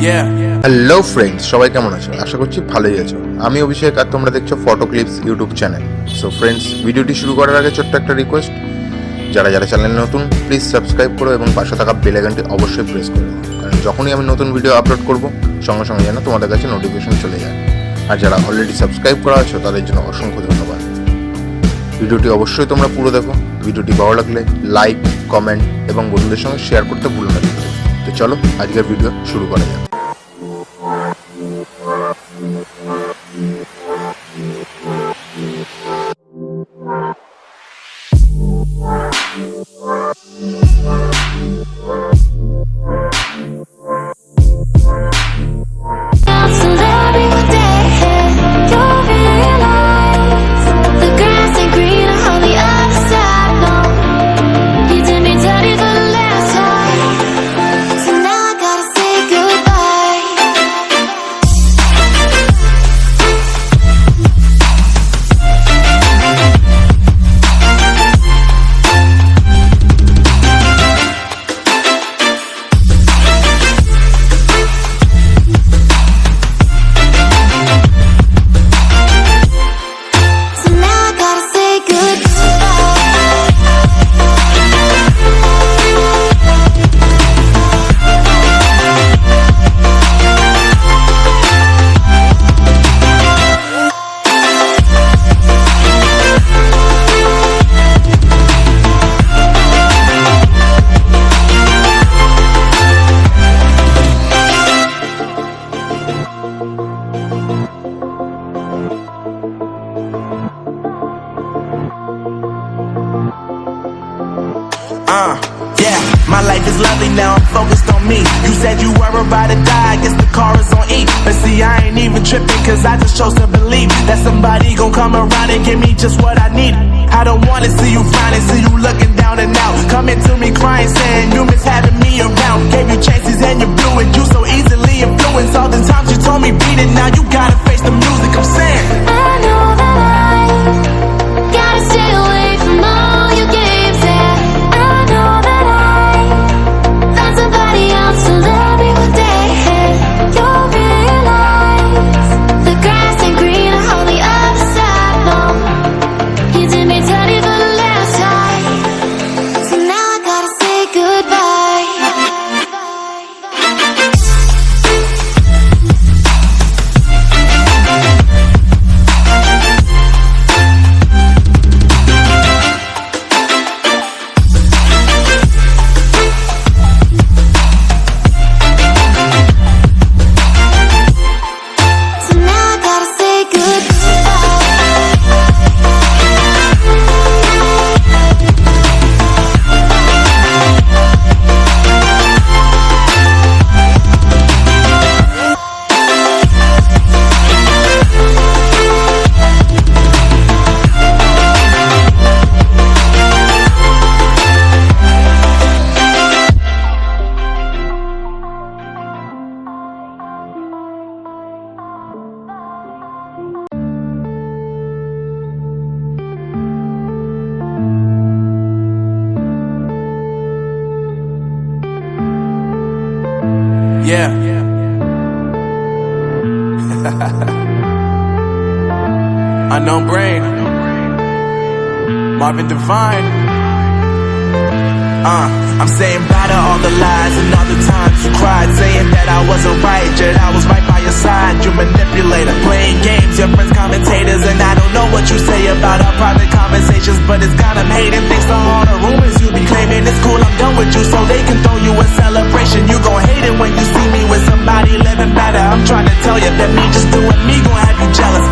Hello friends, সবাই কেমন আছো? আশা করছি ভালোই আছো। আমি অভিষেক আর তোমরা দেখছো photo clips YouTube channel. So friends, ভিডিওটি শুরু করার আগে ছোট্ট একটা রিকোয়েস্ট, যারা চ্যানেল নতুন প্লিজ সাবস্ক্রাইব করো এবং পাশে থাকা বেল আইকনটি অবশ্যই প্রেস করো, কারণ যখনই আমি নতুন ভিডিও আপলোড করব সঙ্গে সঙ্গে যেন তোমাদের কাছে নোটিফিকেশন চলে যায়। আর যারা অলরেডি সাবস্ক্রাইব করা আছো তাদের জন্য অসংখ্য ধন্যবাদ। ভিডিওটি অবশ্যই তোমরা পুরো দেখো। ভিডিওটি ভালো লাগলে লাইক, কমেন্ট এবং বন্ধুদের সঙ্গে শেয়ার করতে ভুলো না। তো চলো আজকের ভিডিও শুরু করা যাক। Yeah, my life is lovely now, I'm focused on me. You said you were about to die, I guess the car is on E. But see, I ain't even tripping, cause I just chose to believe that somebody gon' come around and give me just what I need. I don't wanna see you flying, see you looking down and out, coming to me crying, saying you miss having me around. Gave you chances and you blew it, you so easily influenced. All the times you told me beat it, now you gotta face the music. I'm saying I know that I gotta stay away from all your games. Yeah, I know that I found somebody else to love me one day. You'll realize the grass ain't greener on the other side. No, you did me dirty for the last time, so now I gotta say goodbye. So now I gotta say yeah. Unknown Brain, Marvin Devine. I'm saying bye to all the lies and all the times you cried, saying that I wasn't right, yet I was right by your side. You manipulator, playing games, your friends commentators, and I don't know what you say about our private conversations, but it's got them hating. Thanks to all the rumors you be claiming. It's cool, I'm done with you, so they can throw you a celebration. You gon' hate it when you see me with somebody living better. I'm trying to tell you that me just doing me gon' have you jealous.